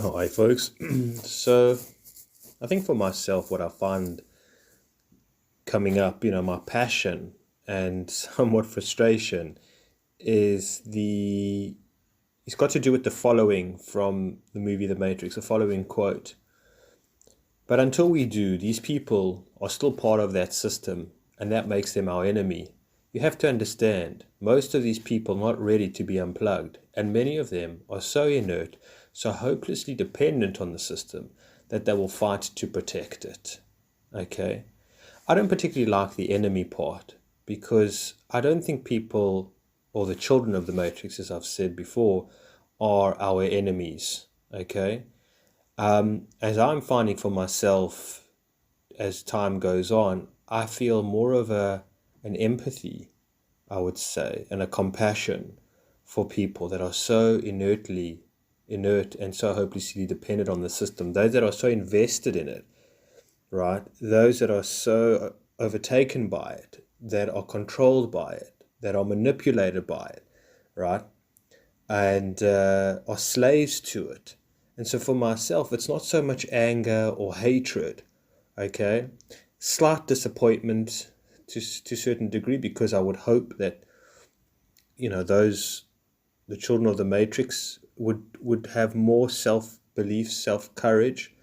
Hi, folks. So, I think for myself, what I find coming up, my passion and somewhat frustration is it's got to do with the following from the movie The Matrix, the following quote. But until we do, these people are still part of that system, and that makes them our enemy. You have to understand, most of these people are not ready to be unplugged, and many of them are so inert, so hopelessly dependent on the system that they will fight to protect it. Okay? I don't particularly like the enemy part because I don't think people, or the children of the Matrix, as I've said before, are our enemies. Okay? As I'm finding for myself as time goes on, I feel more of an empathy, I would say, and a compassion for people that are so inert and so hopelessly dependent on the system. Those that are so invested in it, right? Those that are so overtaken by it, that are controlled by it, that are manipulated by it, right? And are slaves to it. And so for myself, it's not so much anger or hatred, okay? Slight disappointment to a certain degree because I would hope that, those, the children of the Matrix would have more self-belief, self-courage,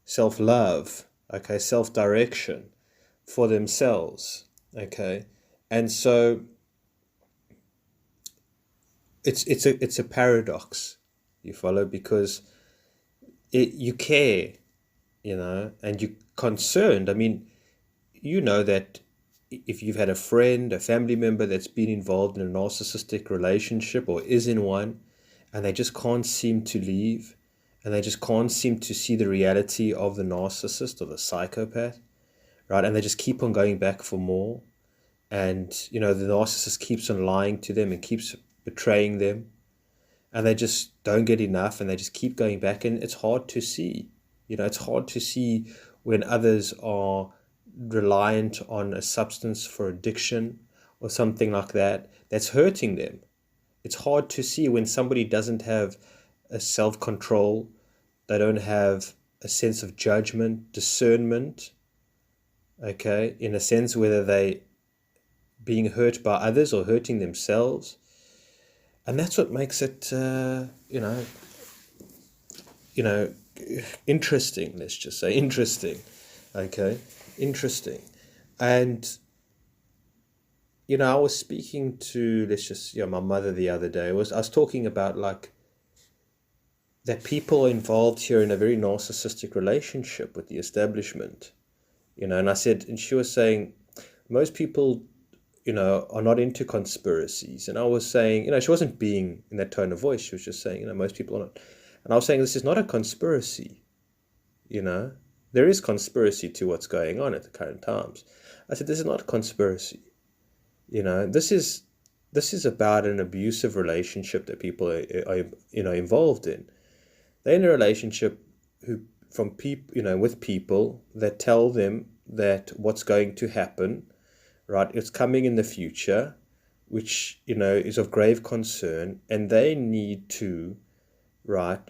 self-love, okay, self-direction for themselves, okay? And so it's a paradox, you follow, because you care, and you're concerned. I mean, you know that if you've had a friend, a family member that's been involved in a narcissistic relationship or is in one, and they just can't seem to leave, and they just can't seem to see the reality of the narcissist or the psychopath, right? And they just keep on going back for more. And, the narcissist keeps on lying to them and keeps betraying them. And they just don't get enough and they just keep going back. And it's hard to see. It's hard to see when others are reliant on a substance for addiction or something like that that's hurting them. It's hard to see when somebody doesn't have a self control, they don't have a sense of judgment, discernment, okay, in a sense, whether they being hurt by others or hurting themselves. And that's what makes it, you know, interesting. Let's just say interesting, okay, interesting. And I was speaking to, let's just, my mother the other day. I was talking about like that people are involved here in a very narcissistic relationship with the establishment, and I said, and she was saying, most people are not into conspiracies. And I was saying, she wasn't being in that tone of voice. She was just saying, most people are not. And I was saying, this is not a conspiracy, you know. There is conspiracy to what's going on at the current times. I said, this is not a conspiracy. This is about an abusive relationship that people are involved in. They're in a relationship who from people, with people that tell them that what's going to happen, right? It's coming in the future, which is of grave concern, and they need to, right,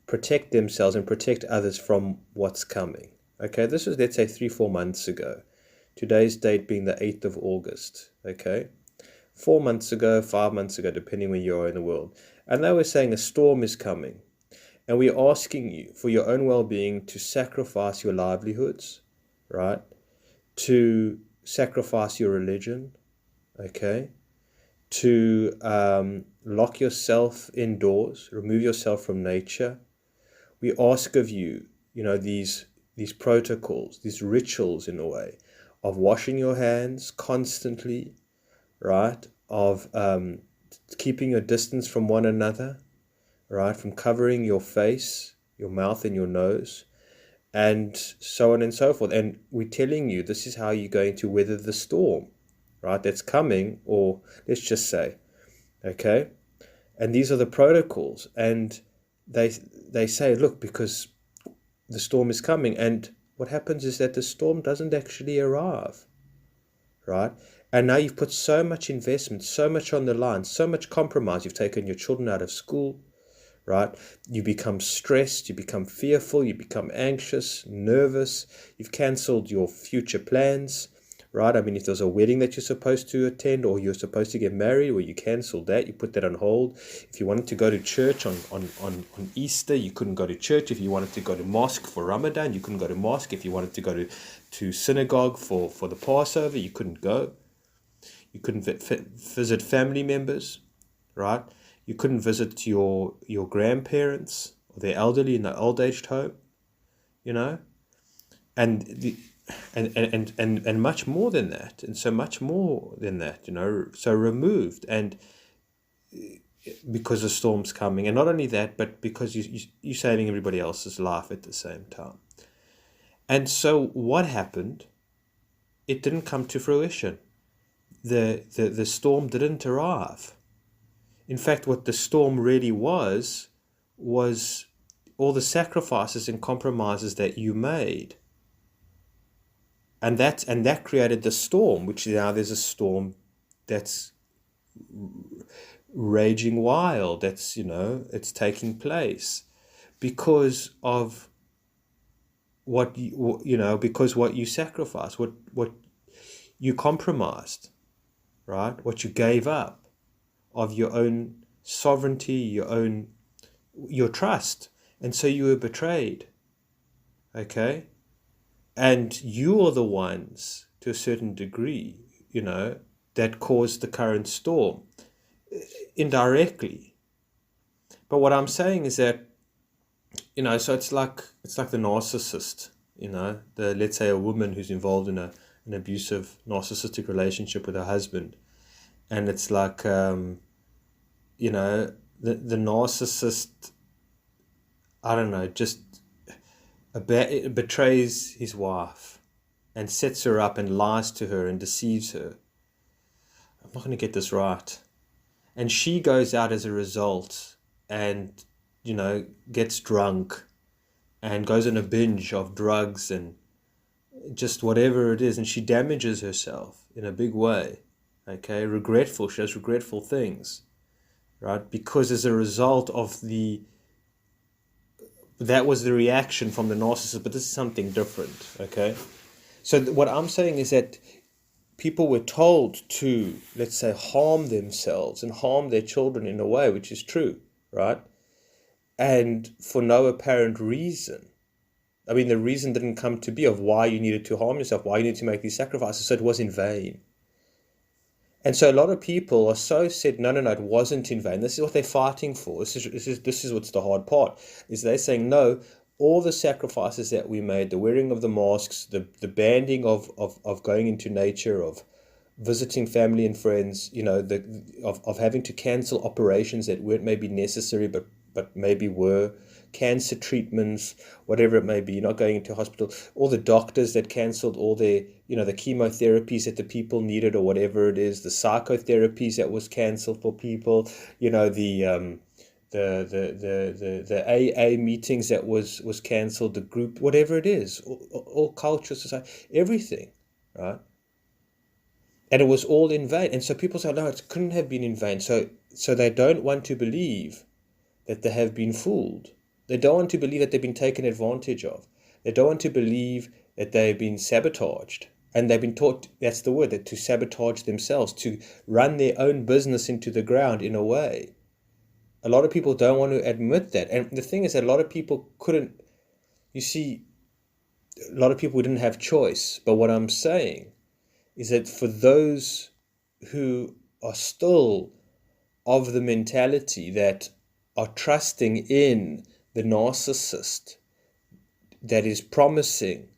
protect themselves and protect others from what's coming. Okay, this was, let's say, 3-4 months ago. Today's date being the 8th of August. Okay, 4 months ago, 5 months ago, depending where you are in the world, and they were saying a storm is coming, and we're asking you for your own well-being to sacrifice your livelihoods, right? To sacrifice your religion, okay? To lock yourself indoors, remove yourself from nature. We ask of you, these protocols, these rituals in a way, of washing your hands constantly, right? Of keeping your distance from one another, right? From covering your face, your mouth, and your nose, and so on and so forth. And we're telling you this is how you're going to weather the storm, right? That's coming, or let's just say, okay? And these are the protocols. And they say, look, because the storm is coming. And what happens is that the storm doesn't actually arrive, right? And now you've put so much investment, so much on the line, so much compromise. You've taken your children out of school, right? You become stressed, you become fearful, you become anxious, nervous, you've cancelled your future plans, right? I mean, if there's a wedding that you're supposed to attend, or you're supposed to get married, or you cancelled that, you put that on hold. If you wanted to go to church on Easter, you couldn't go to church. If you wanted to go to mosque for Ramadan, you couldn't go to mosque. If you wanted to go to synagogue for the Passover, you couldn't go. You couldn't visit family members, right? You couldn't visit your grandparents or their elderly in the old aged home, you know, and the and much more than that, and so much more than that, you know, so removed, and because the storm's coming, and not only that, but because you're saving everybody else's life at the same time. And so what happened? It didn't come to fruition. The storm didn't arrive. In fact, what the storm really was all the sacrifices and compromises that you made. And that created the storm, which now there's a storm that's raging wild, that's, you know, it's taking place because of what because what you sacrificed, what you compromised, right? What you gave up of your own sovereignty, your trust. And so you were betrayed. Okay? And you are the ones, to a certain degree, you know, that caused the current storm indirectly. But what I'm saying is that, you know, so it's like the narcissist, you know, let's say a woman who's involved in an abusive narcissistic relationship with her husband. And it's like, you know, the narcissist, I don't know, just betrays his wife and sets her up and lies to her and deceives her. I'm not going to get this right. And she goes out as a result and, you know, gets drunk and goes on a binge of drugs and just whatever it is. And she damages herself in a big way. Okay, regretful. She does regretful things, right? Because as a result of that was the reaction from the narcissist, but this is something different, okay? So what I'm saying is that people were told to, let's say, harm themselves and harm their children in a way, which is true, right? And for no apparent reason. I mean, the reason didn't come to be of why you needed to harm yourself, why you needed to make these sacrifices, so it was in vain. And so a lot of people are so said, no, it wasn't in vain. This is what they're fighting for. This is what's the hard part, is they're saying, no, all the sacrifices that we made, the wearing of the masks, the banning of going into nature, of visiting family and friends, you know, of having to cancel operations that weren't maybe necessary, but maybe were, cancer treatments, whatever it may be, you're not going into hospital, all the doctors that cancelled all their, you know, the chemotherapies that the people needed or whatever it is, the psychotherapies that was cancelled for people, you know, the AA meetings that was cancelled, the group, whatever it is, all culture, society, everything, right? And it was all in vain. And so people say, no, it couldn't have been in vain. So they don't want to believe that they have been fooled. They don't want to believe that they've been taken advantage of. They don't want to believe that they've been sabotaged. And they've been taught, that's the word, that to sabotage themselves, to run their own business into the ground in a way. A lot of people don't want to admit that. And the thing is that a lot of people couldn't, you see, a lot of people didn't have choice. But what I'm saying is that for those who are still of the mentality that are trusting in the narcissist that is promising,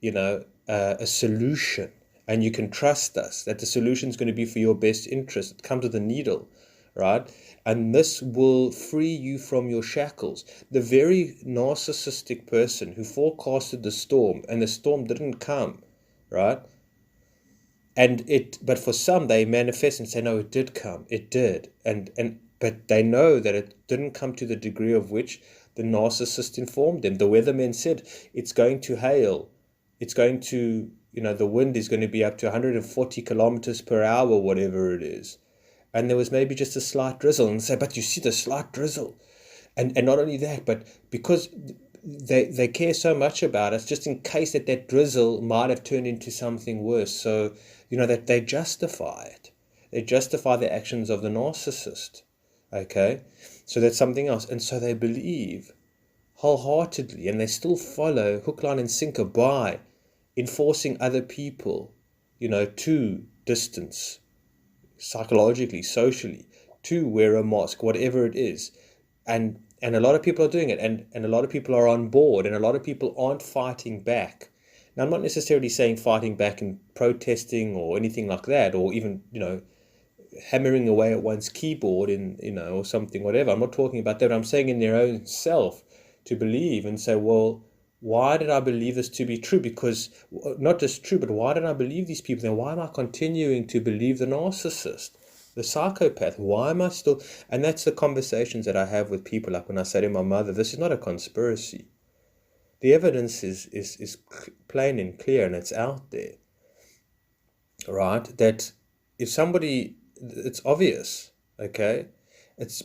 you know, a solution, and you can trust us that the solution is going to be for your best interest. Come to the needle, right? And this will free you from your shackles. The very narcissistic person who forecasted the storm, and the storm didn't come, right? But for some, they manifest and say, no, it did come. It did. But they know that it didn't come to the degree of which the narcissist informed them. The weatherman said, it's going to hail. It's going to, you know, the wind is going to be up to 140 kilometers per hour, whatever it is. And there was maybe just a slight drizzle. And say, but you see the slight drizzle. And not only that, but because they care so much about us, just in case that drizzle might have turned into something worse. So, that they justify it. They justify the actions of the narcissist. Okay? So that's something else. And so they believe wholeheartedly, and they still follow hook, line, and sinker by enforcing other people, to distance, psychologically, socially, to wear a mask, whatever it is. And a lot of people are doing it, and a lot of people are on board, and a lot of people aren't fighting back. Now, I'm not necessarily saying fighting back and protesting or anything like that, or even, hammering away at one's keyboard or something, whatever. I'm not talking about that. But I'm saying in their own self to believe and say, well, why did I believe this to be true? Because not just true, but why did I believe these people? Then why am I continuing to believe the narcissist, the psychopath? Why am I still? And that's the conversations that I have with people. Like when I say to my mother, this is not a conspiracy. The evidence is plain and clear, and it's out there, right? That if somebody, it's obvious, okay?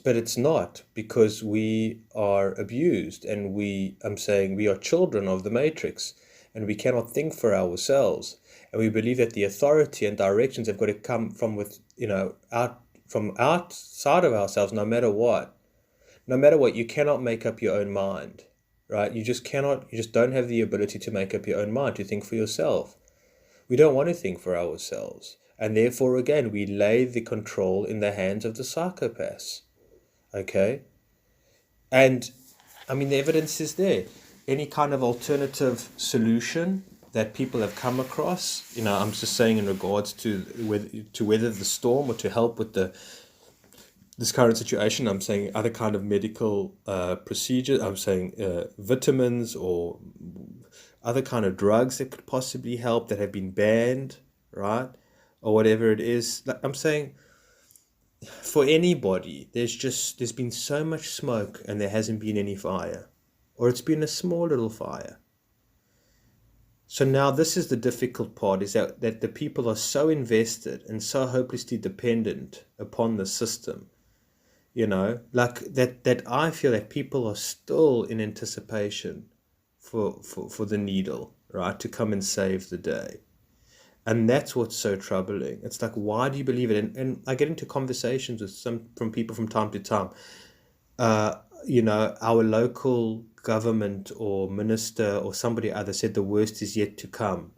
But it's not, because we are abused, and I'm saying we are children of the Matrix, and we cannot think for ourselves, and we believe that the authority and directions have got to come from from outside of ourselves, no matter what. No matter what, you cannot make up your own mind, right? You just cannot. You just don't have the ability to make up your own mind, to think for yourself. We don't want to think for ourselves. And therefore, again, we lay the control in the hands of the psychopaths. Okay? And, I mean, the evidence is there. Any kind of alternative solution that people have come across, I'm just saying in regards to weather the storm, or to help with this current situation, I'm saying other kind of medical procedures, I'm saying vitamins or other kind of drugs that could possibly help that have been banned, right? Or whatever it is. Like I'm saying, for anybody, there's been so much smoke and there hasn't been any fire. Or it's been a small little fire. So now this is the difficult part, is that the people are so invested and so hopelessly dependent upon the system, like that I feel that people are still in anticipation for the needle, right, to come and save the day. And that's what's so troubling. It's like, why do you believe it? And I get into conversations from people from time to time. Our local government or minister or somebody other said the worst is yet to come.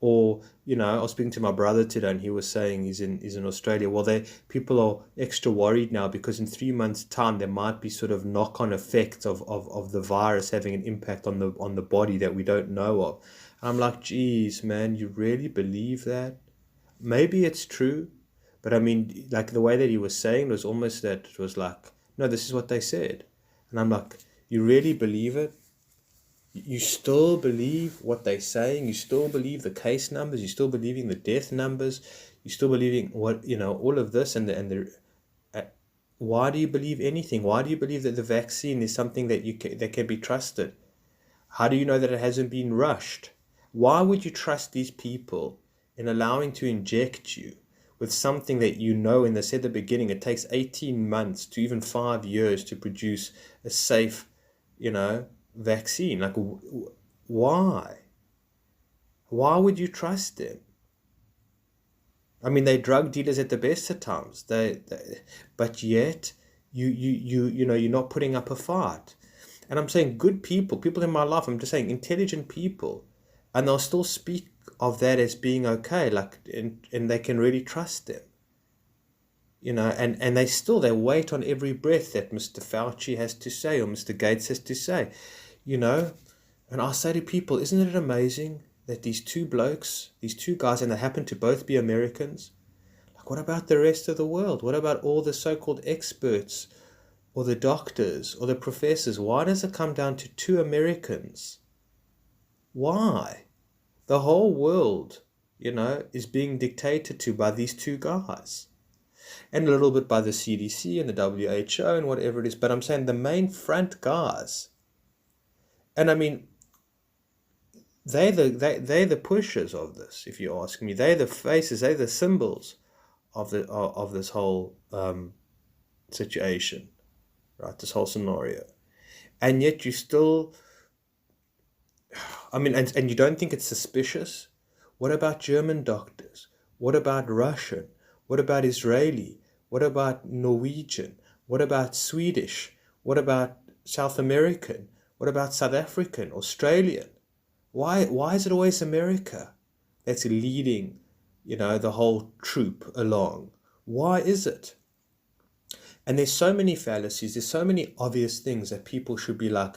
Or, I was speaking to my brother today, and he was saying he's in Australia. Well, people are extra worried now because in 3 months' time there might be sort of knock-on effects of the virus having an impact on the body that we don't know of. And I'm like, geez, man, you really believe that? Maybe it's true, but I mean, like the way that he was saying was almost that it was like, no, this is what they said. And I'm like, you really believe it? You still believe what they're saying? You still believe the case numbers? You still believing the death numbers? You still believing all of this why do you believe anything? Why do you believe that the vaccine is something that can be trusted? How do you know that it hasn't been rushed? Why would you trust these people in allowing to inject you with something that and they said at the beginning, it takes 18 months to even 5 years to produce a safe, vaccine? Like, why? Why would you trust them? I mean, they're drug dealers at the best of times. But yet, you're not putting up a fight. And I'm saying good people in my life, I'm just saying intelligent people, and they'll still speak of that as being okay, like, and they can really trust them. And they wait on every breath that Mr. Fauci has to say or Mr. Gates has to say, And I say to people, isn't it amazing that these two guys, and they happen to both be Americans, like, what about the rest of the world? What about all the so-called experts or the doctors or the professors? Why does it come down to two Americans? Why? The whole world, is being dictated to by these two guys. And a little bit by the CDC and the WHO and whatever it is. But I'm saying the main front guys. And I mean, they're the pushers of this, if you ask me. They're the faces, they're the symbols of this whole situation. right? This whole scenario. And yet you still, and you don't think it's suspicious? What about German doctors? What about Russian? What about Israeli? What about Norwegian? What about Swedish? What about South American? What about South African, Australian? Why is it always America that's leading, the whole troop along? Why is it? And there's so many fallacies, there's so many obvious things that people should be like,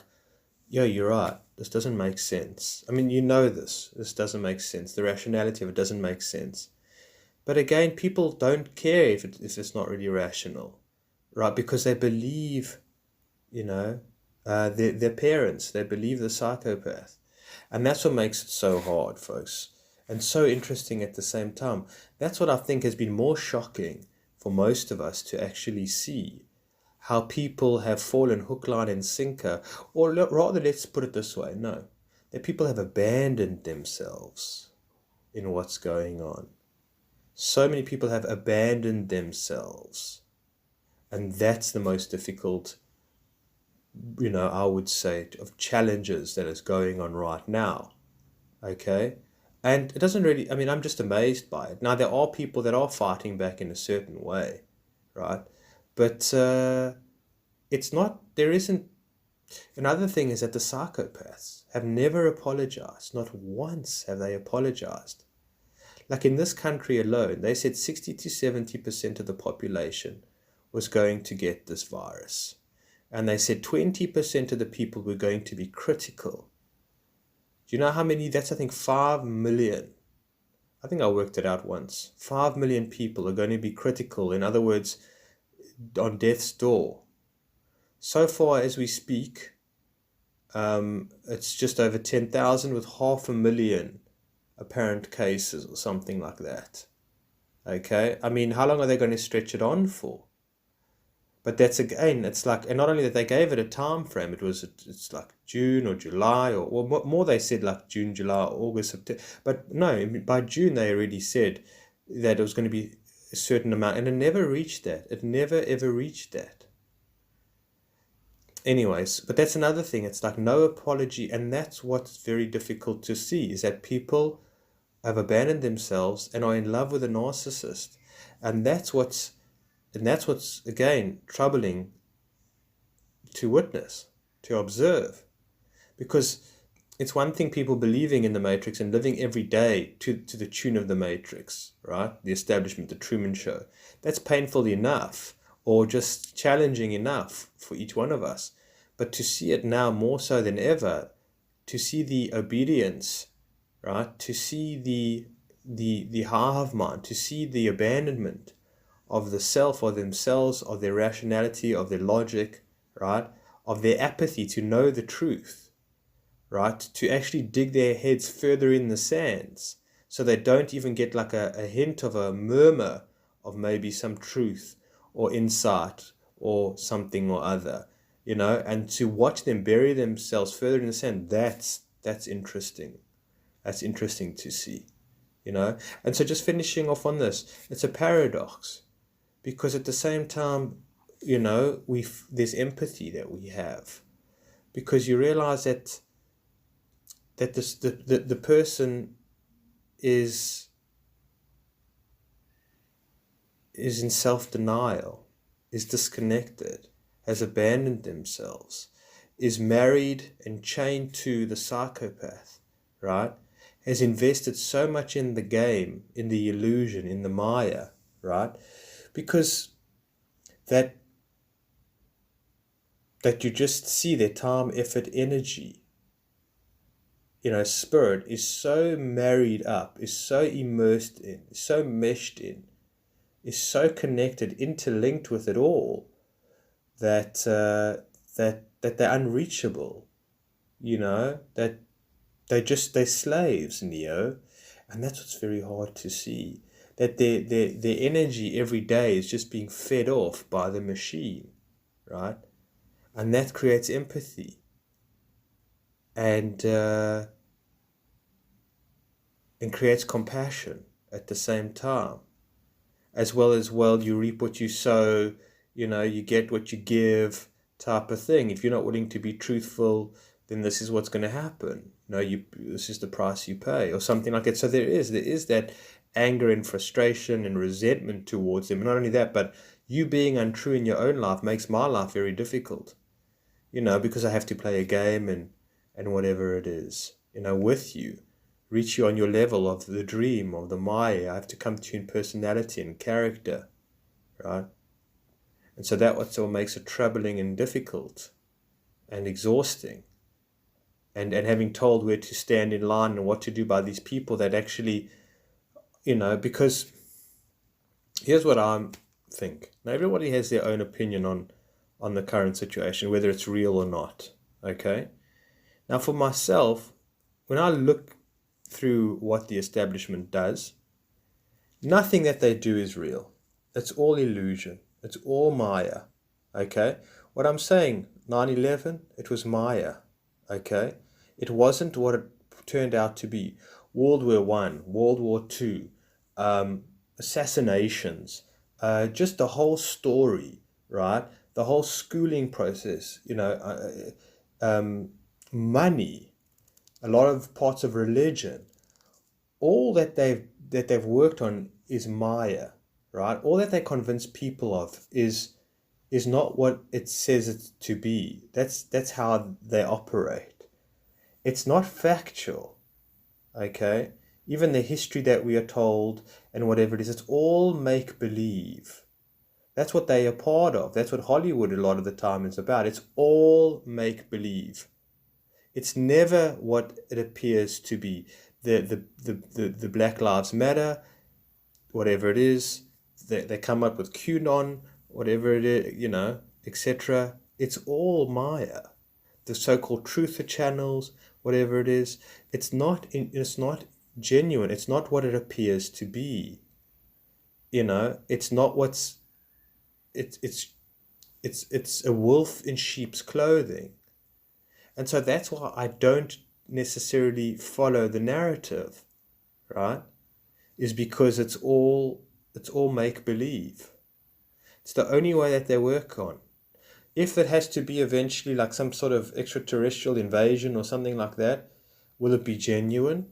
yeah, you're right, this doesn't make sense. I mean, this doesn't make sense. The rationality of it doesn't make sense. But again, people don't care if it's not really rational, right? Because they believe, their parents, they believe the psychopath. And that's what makes it so hard, folks, and so interesting at the same time. That's what I think has been more shocking for most of us to actually see, how people have fallen hook, line, and sinker, or rather, let's put it this way, no, that people have abandoned themselves in what's going on. So many people have abandoned themselves, and that's the most difficult, I would say, of challenges that is going on right now. Okay? And it doesn't really, I'm just amazed by it. Now, there are people that are fighting back in a certain way, right? But it's not, there isn't. Another thing is that the psychopaths have never apologized. Not once have they apologized. Like in this country alone, they said 60 to 70% of the population was going to get this virus. And they said 20% of the people were going to be critical. Do you know how many? That's, I think, 5 million. I think I worked it out once. 5 million people are going to be critical. In other words, on death's door. So far as we speak, it's just over 10,000 with 500,000 apparent cases or something like that. Okay? I mean, how long are they going to stretch it on for? But that's, again, it's like, and not only that, they gave it a time frame. It's like June or July, or more they said like June, July, August, September. But no, by June they already said that it was going to be a certain amount, and it never reached that. It never ever reached that. Anyways, but that's another thing. It's like no apology, and that's what's very difficult to see, is that people have abandoned themselves and are in love with a narcissist. And that's what's again troubling to witness, to observe. Because it's one thing people believing in the Matrix and living every day to the tune of the Matrix, right? The establishment, the Truman Show. That's painful enough, or just challenging enough for each one of us. But to see it now more so than ever, to see the obedience, right? To see the hive mind, to see the abandonment of the self, or themselves, of their rationality, of their logic, right? Of their apathy to know the truth, right? To actually dig their heads further in the sands, so they don't even get like a hint of a murmur of maybe some truth or insight or something or other, and to watch them bury themselves further in the sand, that's interesting. That's interesting to see, And so just finishing off on this, it's a paradox, because at the same time, there's empathy that we have, because you realize that the person is in self-denial, is disconnected, has abandoned themselves, is married and chained to the psychopath, right? Has invested so much in the game, in the illusion, in the Maya, right? Because that you just see their time, effort, energy, spirit is so married up, is so immersed in, is so meshed in, is so connected, interlinked with it all, that they're unreachable, that they're slaves, Neo. And that's what's very hard to see, that their energy every day is just being fed off by the machine, right? And that creates empathy, and creates compassion at the same time, as well as, you reap what you sow, you get what you give type of thing. If you're not willing to be truthful, then this is what's going to happen. This is the price you pay, or something like that. So there is that anger and frustration and resentment towards them. And not only that, but you being untrue in your own life makes my life very difficult, because I have to play a game and whatever it is, with you, reach you on your level of the dream, of the Maya. I have to come to you in personality and character, right? And so that's what makes it troubling and difficult and exhausting. And having told where to stand in line and what to do by these people that actually, because here's what I think. Now, everybody has their own opinion on the current situation, whether it's real or not, okay? Now, for myself, when I look through what the establishment does, nothing that they do is real. It's all illusion. It's all Maya, okay? What I'm saying, 9/11, it was Maya, okay? It wasn't what it turned out to be. World War I, World War II, assassinations, just the whole story, right? The whole schooling process, money, a lot of parts of religion, all that they've worked on is Maya, right? All that they convince people of is not what it says it to be. That's how they operate. It's not factual, okay? Even the history that we are told and whatever it is, it's all make-believe. That's what they are part of. That's what Hollywood a lot of the time is about. It's all make-believe. It's never what it appears to be. The Black Lives Matter, whatever it is, they come up with QAnon, whatever it is, etc. It's all Maya. The so-called truther channels, whatever it is, it's not genuine. It's not what it appears to be. It's not what's. It's a wolf in sheep's clothing, and so that's why I don't necessarily follow the narrative, right? Is because it's all make believe. It's the only way that they work on. If it has to be eventually like some sort of extraterrestrial invasion or something like that, will it be genuine?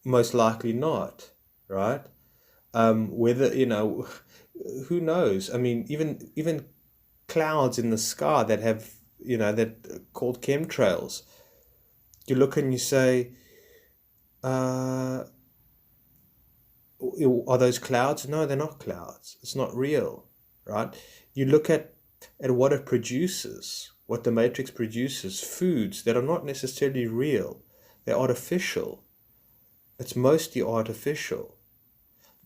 Most likely not, right? Whether, who knows? I mean, even clouds in the sky that have, that are called chemtrails. You look and you say, are those clouds? No, they're not clouds. It's not real, right? You look at what it produces, what the Matrix produces, foods that are not necessarily real. They're artificial. It's mostly artificial.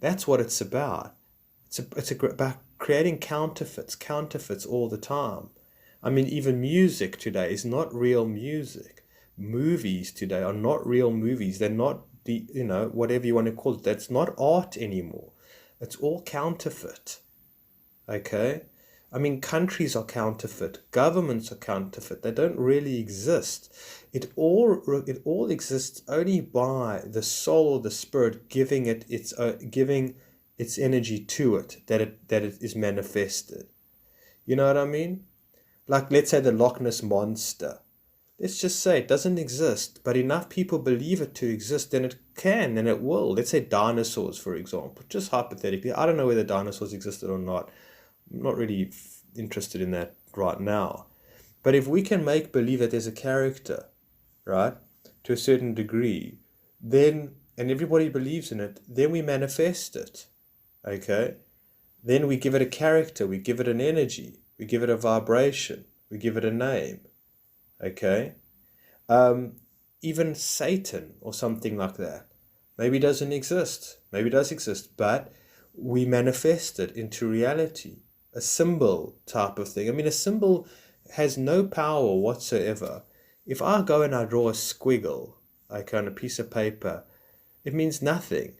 That's what it's about. It's about creating counterfeits all the time. I mean, even music today is not real music. Movies today are not real movies. They're not whatever you want to call it. That's not art anymore. It's all counterfeit. Okay? I mean, countries are counterfeit. Governments are counterfeit. They don't really exist. It all exists only by the soul or the spirit giving its energy to it, that it is manifested. You know what I mean? Like, let's say the Loch Ness Monster. Let's just say it doesn't exist, but enough people believe it to exist, then it can and it will. Let's say dinosaurs, for example, just hypothetically. I don't know whether dinosaurs existed or not. I'm not really interested in that right now. But if we can make believe that there's a character, right, to a certain degree, then, and everybody believes in it, then we manifest it, okay? Then we give it a character, we give it an energy, we give it a vibration, we give it a name, okay? Even Satan or something like that maybe doesn't exist, maybe does exist, but we manifest it into reality. A symbol type of thing. I mean, a symbol has no power whatsoever. If I go and I draw a squiggle, like on a piece of paper, it means nothing.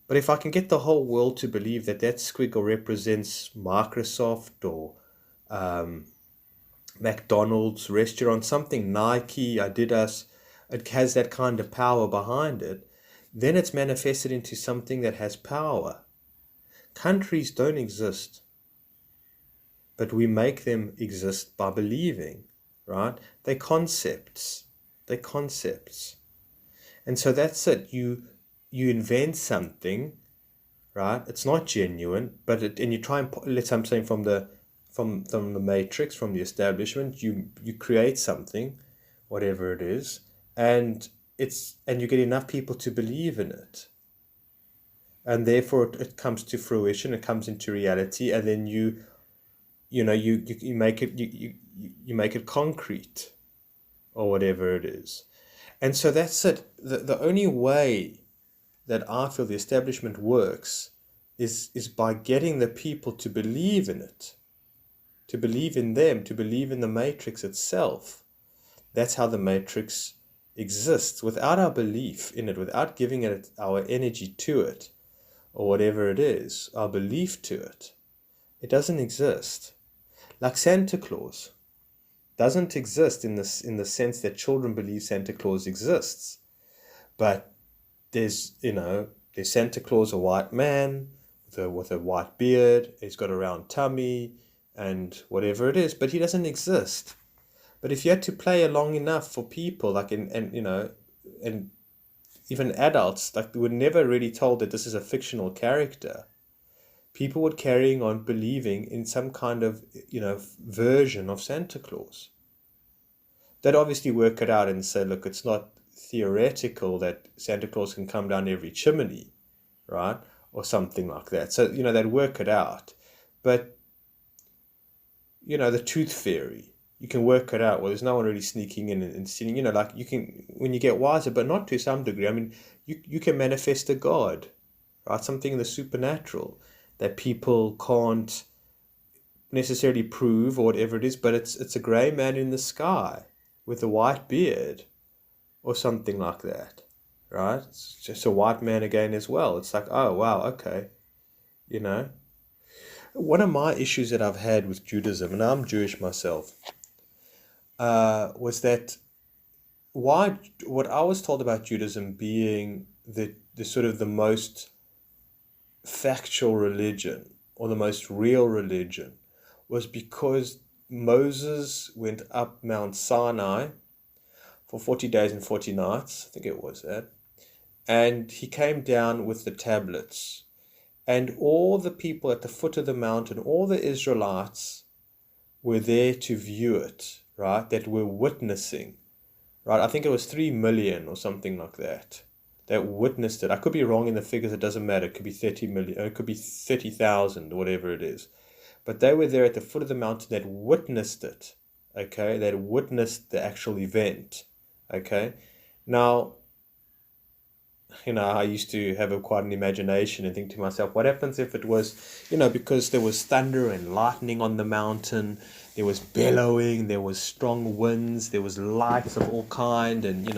But if I can get the whole world to believe that squiggle represents Microsoft or McDonald's restaurant, something, Nike, Adidas, it has that kind of power behind it, then it's manifested into something that has power. Countries don't exist. but we make them exist by believing, right? They're concepts. They're concepts. And so that's it. You invent something, right? It's not genuine, but and you try and let's say I'm saying from the matrix, from the establishment, you create something, whatever it is, and you get enough people to believe in it, and therefore it comes to fruition, it comes into reality, and then you make it you make it concrete, or whatever it is. And so that's it. The only way that I feel the establishment works is by getting the people to believe in it, to believe in them, to believe in the matrix itself. That's how the matrix exists. Without our belief in it, without giving it our energy to it, or whatever it is, our belief to it, it doesn't exist. Like Santa Claus doesn't exist in the sense that children believe Santa Claus exists. But there's Santa Claus, a white man with a white beard, he's got a round tummy and whatever it is, but he doesn't exist. But if you had to play along enough for people, like and even adults, like they were never really told that this is a fictional character. People were carrying on believing in some kind of version of Santa Claus. They'd obviously work it out and say, look, it's not theoretical that Santa Claus can come down every chimney, right? Or something like that. So, they'd work it out. But, the tooth fairy, you can work it out. Well, there's no one really sneaking in and stealing, like you can, when you get wiser, but not to some degree. I mean, you can manifest a god, right? Something in the supernatural that people can't necessarily prove or whatever it is, but it's a grey man in the sky with a white beard or something like that, right? It's just a white man again as well. It's like, oh, wow, okay, One of my issues that I've had with Judaism, and I'm Jewish myself, was that what I was told about Judaism being the sort of the most factual religion or the most real religion was because Moses went up Mount Sinai for 40 days and 40 nights, I think it was that, and he came down with the tablets, and all the people at the foot of the mountain, all the Israelites were there to view it, right, that were witnessing, right? I think it was 3 million or something like that witnessed it. I could be wrong in the figures, it doesn't matter. It could be 30 million, or it could be 30,000, or whatever it is. But they were there at the foot of the mountain that witnessed it, okay? That witnessed the actual event, okay? Now, I used to have quite an imagination and think to myself, what happens if it was, because there was thunder and lightning on the mountain, there was bellowing, there was strong winds, there was lights of all kind, and,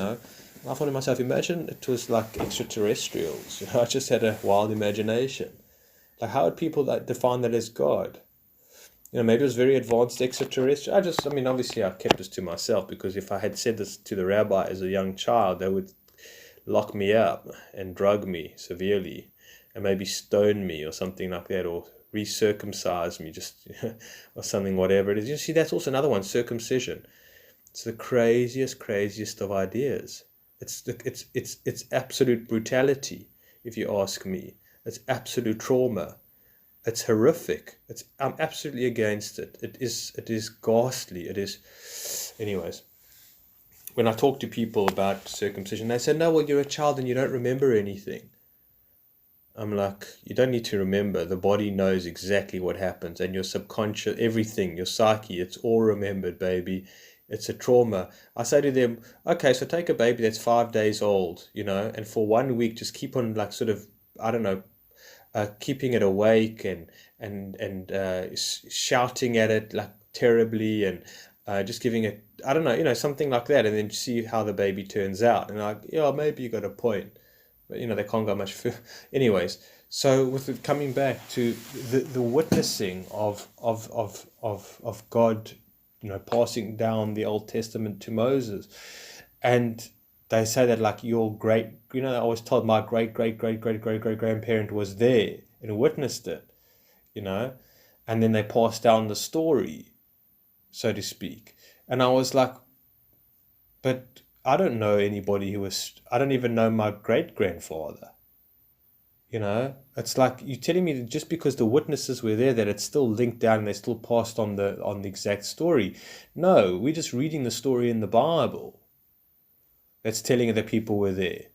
I thought to myself, imagine it was like extraterrestrials. I just had a wild imagination. Like, how would people define that as God? Maybe it was very advanced extraterrestrial. Obviously I kept this to myself, because if I had said this to the rabbi as a young child, they would lock me up and drug me severely and maybe stone me or something like that, or recircumcise me, just or something, whatever it is. You see, that's also another one, circumcision. It's the craziest of ideas. It's absolute brutality, if you ask me. It's absolute trauma. It's horrific. I'm absolutely against it. It is ghastly. It is. Anyways, when I talk to people about circumcision, they say, no, well, you're a child and you don't remember anything. I'm like, you don't need to remember. The body knows exactly what happens, and your subconscious, everything, your psyche, it's all remembered, baby. It's a trauma. I say to them, okay, so take a baby that's 5 days old, and for 1 week, just keep on keeping it awake and shouting at it like terribly, and just giving it, something like that, and then see how the baby turns out. And maybe you got a point, but they can't go much further. Anyways, so coming back to the witnessing of God, passing down the Old Testament to Moses, and they say that like your great, I was told my great grandparent was there and witnessed it, and then they pass down the story, so to speak. And I was like, but I don't know anybody I don't even know my great grandfather. It's like you're telling me that just because the witnesses were there, that it's still linked down and they still passed on the exact story. No, we're just reading the story in the Bible that's telling you that people were there,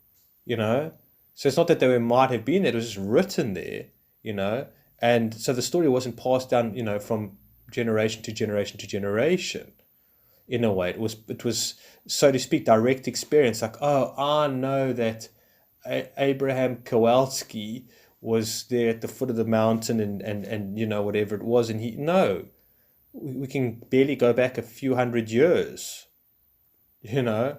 you know? So it's not that might have been there, it was just written there, And so the story wasn't passed down, from generation to generation to generation. In a way, it was, so to speak, direct experience. Like, oh, I know that Abraham Kowalski was there at the foot of the mountain and whatever it was, and we can barely go back a few hundred years. I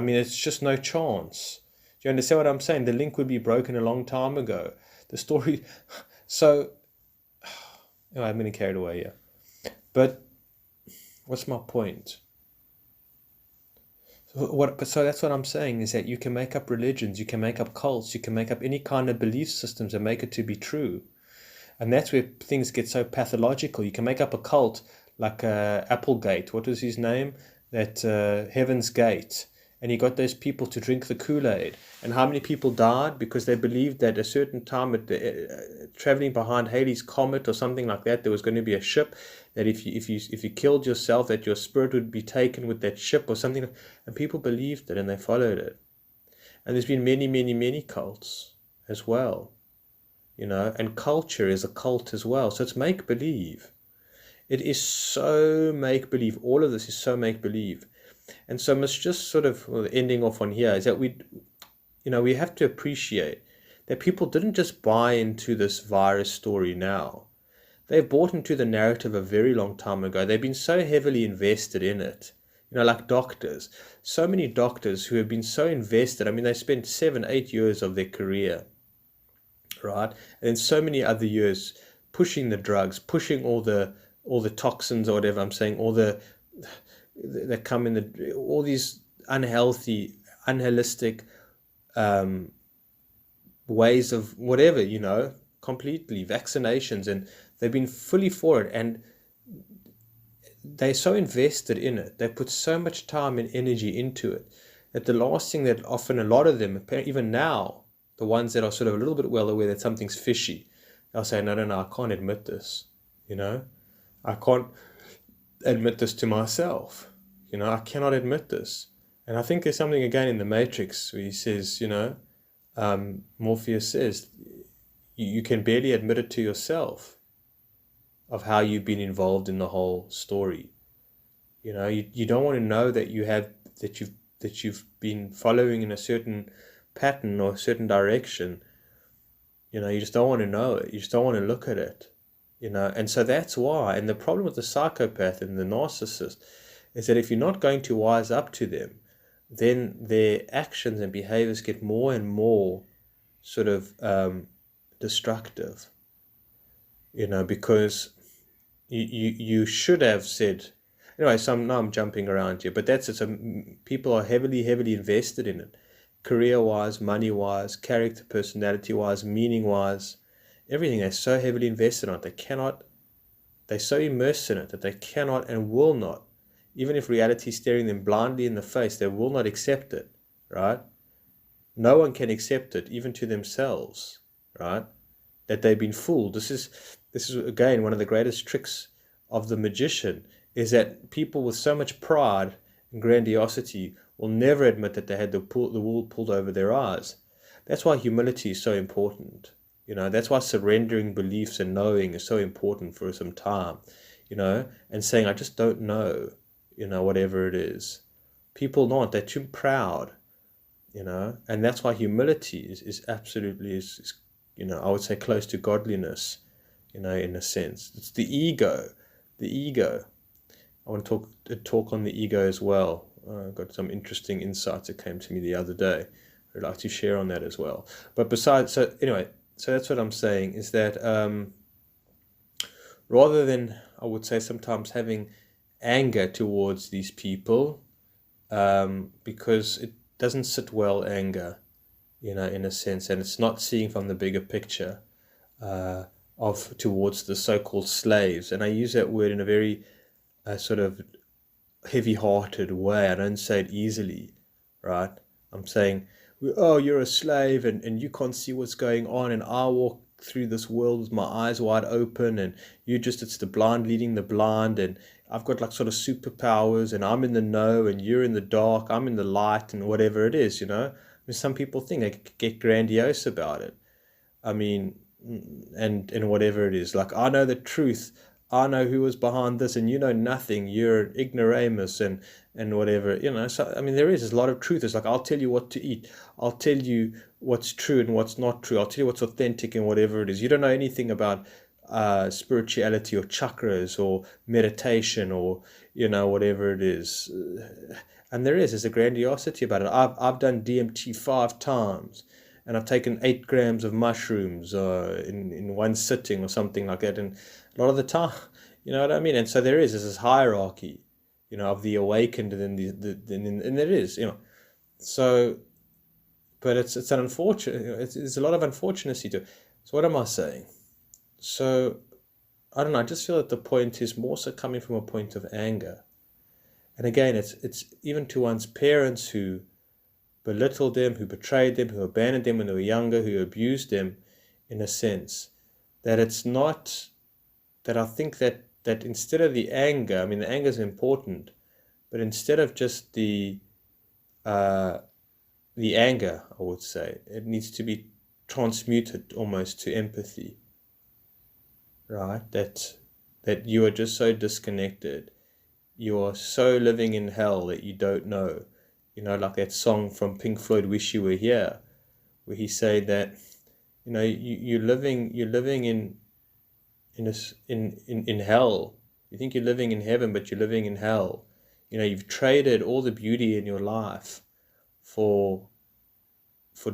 mean, it's just no chance. Do you understand what I'm saying? The link would be broken a long time ago. The story. So, I'm getting carried away here. But what's my point? So that's what I'm saying, is that you can make up religions, you can make up cults, you can make up any kind of belief systems and make it to be true. And that's where things get so pathological. You can make up a cult like Applegate. What was his name? That Heaven's Gate. And he got those people to drink the Kool-Aid. And how many people died? Because they believed that a certain time traveling behind Halley's Comet or something like that, there was going to be a ship that if you killed yourself, that your spirit would be taken with that ship or something. And people believed it and they followed it. And there's been many, many, many cults as well. And culture is a cult as well. So it's make-believe. It is so make-believe. All of this is so make-believe. And so I must just sort of, ending off on here, is that we have to appreciate that people didn't just buy into this virus story now. They bought into the narrative a very long time ago. They've been so heavily invested in it. Like doctors. So many doctors who have been so invested. I mean, they spent 7-8 years of their career, right? And then so many other years pushing the drugs, pushing all the toxins or whatever I'm saying, all that come in all these unhealthy, unholistic ways of whatever, completely vaccinations, and they've been fully for it, and they're so invested in it. They put so much time and energy into it that the last thing that often a lot of them, even now, the ones that are sort of a little bit well aware that something's fishy, they'll say, no, I can't admit this. I can't admit this to myself. I cannot admit this. And I think there's something again in the Matrix where he says, Morpheus says, you can barely admit it to yourself of how you've been involved in the whole story. You don't want to know that you've been following in a certain pattern or a certain direction. You just don't want to know it. You just don't want to look at it. And so that's why. And the problem with the psychopath and the narcissist is that if you're not going to wise up to them, then their actions and behaviors get more and more sort of destructive. Because you should have said, anyway, so now I'm jumping around here, but that's it. So people are heavily, heavily invested in it, career-wise, money-wise, character, personality-wise, meaning-wise, everything. They're so heavily invested in it. They're so immersed in it that they cannot and will not, even if reality is staring them blindly in the face, they will not accept it, right? No one can accept it, even to themselves, right? That they've been fooled. This is again one of the greatest tricks of the magician, is that people with so much pride and grandiosity will never admit that they had the wool pulled over their eyes. That's why humility is so important. That's why surrendering beliefs and knowing is so important for some time, and saying, I just don't know, whatever it is. People aren't, they're too proud, and that's why humility is absolutely, I would say close to godliness, in a sense. It's the ego. I want to talk on the ego as well. I got some interesting insights that came to me the other day. I'd like to share on that as well. But so that's what I'm saying, is that rather than, I would say, sometimes having anger towards these people, because it doesn't sit well, anger, in a sense, and it's not seeing from the bigger picture of towards the so-called slaves. And I use that word in a very sort of heavy-hearted way. I don't say it easily, right? I'm saying, oh, you're a slave and you can't see what's going on, and I walk through this world with my eyes wide open, and it's the blind leading the blind, and I've got like sort of superpowers, and I'm in the know and you're in the dark, I'm in the light, and whatever it is, I mean, some people think they get grandiose about it. I mean, and whatever it is, like, I know the truth. I know who was behind this, and you know nothing. You're an ignoramus, and whatever, So I mean, there's a lot of truth. It's like, I'll tell you what to eat. I'll tell you what's true and what's not true. I'll tell you what's authentic and whatever it is. You don't know anything about spirituality or chakras or meditation or whatever it is. And there's a grandiosity about it. I've done DMT 5 times, and I've taken 8 grams of mushrooms in one sitting or something like that. And a lot of the time, you know what I mean? And so there's this hierarchy, of the awakened, and then and there is, So, but it's an unfortunate, it's a lot of unfortunacy to it. So what am I saying? So, I don't know, I just feel that the point is more so coming from a point of anger. And again, it's even to one's parents who belittled them, who betrayed them, who abandoned them when they were younger, who abused them, in a sense. That it's not, that I think that instead of the anger, I mean, the anger is important, but instead of just the anger, I would say, it needs to be transmuted almost to empathy, right? That you are just so disconnected. You are so living in hell that you don't know. Like that song from Pink Floyd, "Wish You Were Here," where he said that, you're living in hell. You think you're living in heaven, but you're living in hell. You've traded all the beauty in your life for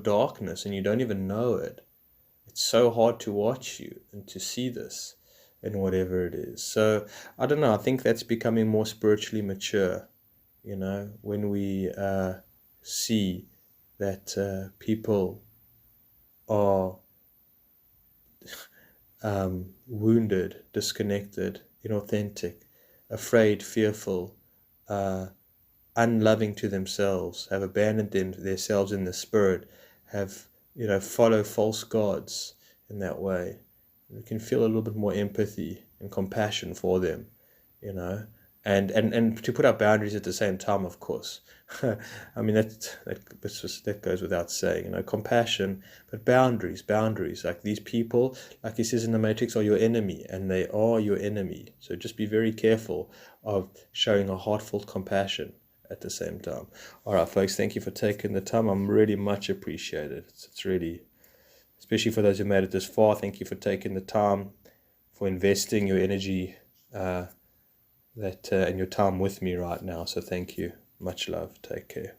darkness, and you don't even know it. It's so hard to watch you and to see this and whatever it is. So I don't know, I think that's becoming more spiritually mature, when we see that people are wounded, disconnected, inauthentic, afraid, fearful, unloving to themselves, have abandoned themselves in the spirit, have, follow false gods in that way. We can feel a little bit more empathy and compassion for them, and to put up boundaries at the same time, of course. I mean, that goes without saying, compassion, but boundaries. Like, these people, like he says in the Matrix, are your enemy, and they are your enemy. So just be very careful of showing a heartfelt compassion at the same time. All right, folks, thank you for taking the time. I'm really much appreciated. It's really, especially for those who made it this far, thank you for taking the time, for investing your energy and your time with me right now. So thank you. Much love. Take care.